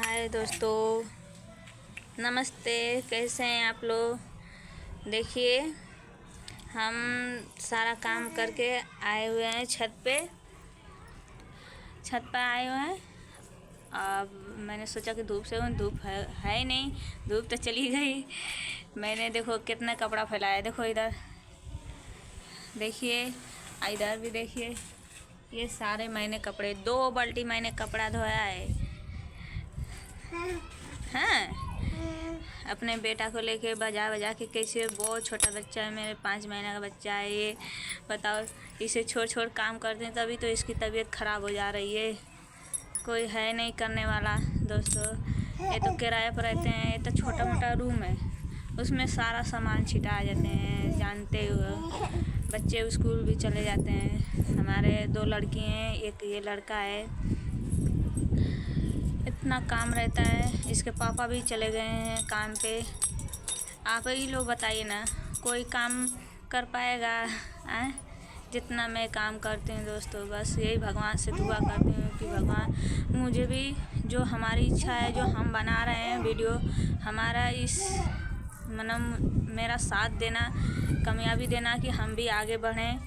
हाय दोस्तों, नमस्ते। कैसे हैं आप लोग? देखिए, हम सारा काम करके आए हुए हैं छत पे आए हुए हैं। अब मैंने सोचा कि धूप से धूप है ही नहीं, धूप तो चली गई। मैंने देखो कितना कपड़ा फैलाया, देखो इधर देखिए, इधर भी देखिए। ये सारे मैंने कपड़े 2 बाल्टी मैंने कपड़ा धोया है। हाँ, अपने बेटा को लेके बजा के कैसे, बहुत छोटा बच्चा है, मेरे 5 महीने का बच्चा है ये। बताओ, इसे छोड़ काम करते हैं तभी तो इसकी तबीयत ख़राब हो जा रही है। कोई है नहीं करने वाला दोस्तों। ये तो किराए पर रहते हैं, ये तो छोटा मोटा रूम है, उसमें सारा सामान छिटा आ जाते हैं। जानते हो, बच्चे स्कूल भी चले जाते हैं। हमारे 2 लड़की हैं, एक ये लड़का है। इतना काम रहता है। इसके पापा भी चले गए हैं काम पे। आप ही लोग बताइए ना, कोई काम कर पाएगा? जितना मैं काम करती हूँ दोस्तों, बस यही भगवान से दुआ करती हूँ कि भगवान मुझे भी, जो हमारी इच्छा है, जो हम बना रहे हैं वीडियो, हमारा इस मेरा साथ देना, कामयाबी देना कि हम भी आगे बढ़ें,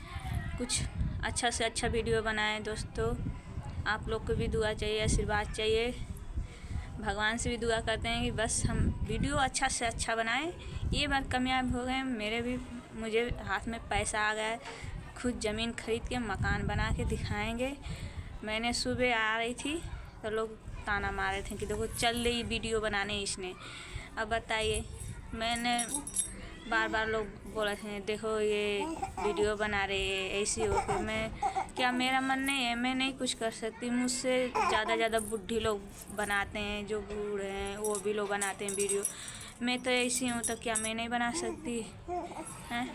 कुछ अच्छा से अच्छा वीडियो बनाएं दोस्तों। आप लोग को भी दुआ चाहिए, आशीर्वाद चाहिए। भगवान से भी दुआ करते हैं कि बस हम वीडियो अच्छा से अच्छा बनाएं। ये बात कामयाब हो गए, मुझे हाथ में पैसा आ गया, खुद ज़मीन खरीद के मकान बना के दिखाएंगे। मैंने सुबह आ रही थी तो लोग ताना मार रहे थे कि देखो चल रही वीडियो बनाने इसने। अब बताइए, मैंने बार लोग बोले थे देखो ये वीडियो बना रहे है, ऐसी हो के मेरा मन नहीं है, मैं नहीं कुछ कर सकती। मुझसे ज़्यादा बुढ़ी लोग बनाते हैं, जो बूढ़े हैं वो भी लोग बनाते हैं वीडियो। मैं तो ऐसी हूँ, तो क्या मैं नहीं बना सकती? हैं,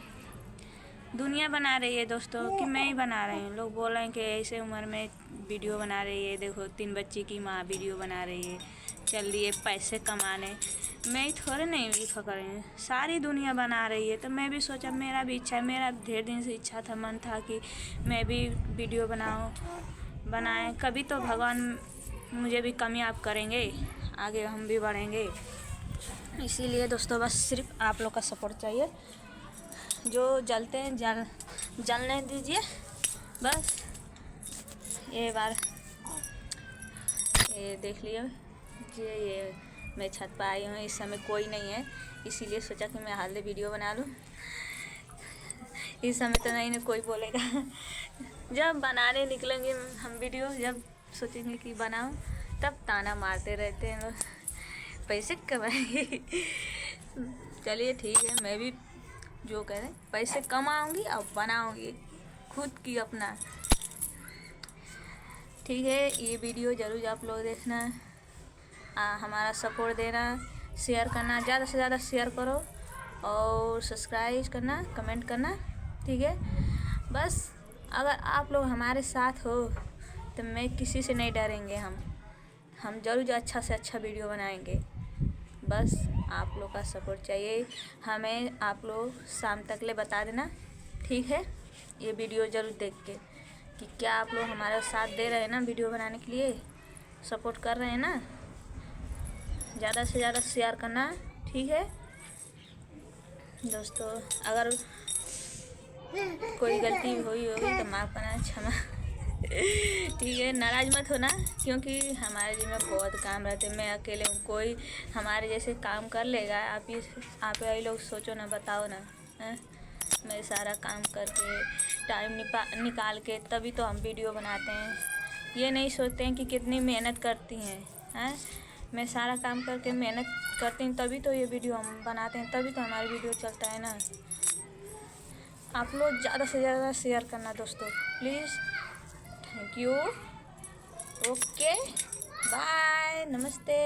दुनिया बना रही है दोस्तों कि मैं ही बना रही हूँ। लोग बोल रहे हैं कि ऐसे उम्र में वीडियो बना रही है, देखो 3 बच्ची की माँ वीडियो बना रही है, चल रही है पैसे कमाने। मैं ही थोड़े नहीं पकड़ रही हूँ, सारी दुनिया बना रही है। तो मैं भी सोचा, मेरा भी इच्छा है, मेरा ढेर दिन से इच्छा था, मन था कि मैं भी वीडियो बनाएं। कभी तो भगवान मुझे भी कामयाब करेंगे, आगे हम भी बढ़ेंगे। इसीलिए दोस्तों, बस सिर्फ आप लोग का सपोर्ट चाहिए। जो जलते हैं जलने दीजिए बस। ये बार ये देख लियो कि ये मैं छत पर आई हूँ, इस समय कोई नहीं है, इसीलिए सोचा कि मैं हाल वीडियो बना लूँ। इस समय तो नहीं कोई बोलेगा। जब बनाने निकलेंगे हम वीडियो, जब सोचेंगे कि बनाओ, तब ताना मारते रहते हैं लोग, पैसे कमाएंगे। चलिए ठीक है, मैं भी जो कह रहे पैसे कमाऊंगी और बनाऊंगी खुद की अपना। ठीक है, ये वीडियो ज़रूर आप लोग देखना, हमारा सपोर्ट देना, शेयर करना, ज़्यादा से ज़्यादा शेयर करो और सब्सक्राइब करना, कमेंट करना। ठीक है, बस अगर आप लोग हमारे साथ हो तो मैं किसी से नहीं डरेंगे। हम ज़रूर अच्छा से अच्छा वीडियो बनाएंगे। बस आप लोग का सपोर्ट चाहिए हमें। आप लोग शाम तक ले बता देना, ठीक है? ये वीडियो ज़रूर देख के कि क्या आप लोग हमारा साथ दे रहे हैं ना, वीडियो बनाने के लिए सपोर्ट कर रहे हैं ना। ज़्यादा से ज़्यादा शेयर करना, ठीक है दोस्तों? अगर कोई गलती हुई होगी तो माफ़ करना, क्षमा। ठीक है, नाराज़ मत होना, क्योंकि हमारे जी में बहुत काम रहते। मैं अकेले हूँ, कोई हमारे जैसे काम कर लेगा? आप ही लोग सोचो ना, बताओ ना। मैं सारा काम करके टाइम निकाल के तभी तो हम वीडियो बनाते हैं। ये नहीं सोचते हैं कि कितनी मेहनत करती हैं। मैं सारा काम करके मेहनत करती हूँ, तभी तो ये वीडियो हम बनाते हैं, तभी तो हमारी वीडियो चलता है ना। आप लोग ज़्यादा से ज़्यादा शेयर करना दोस्तों, please. Thank you. Okay, bye, नमस्ते।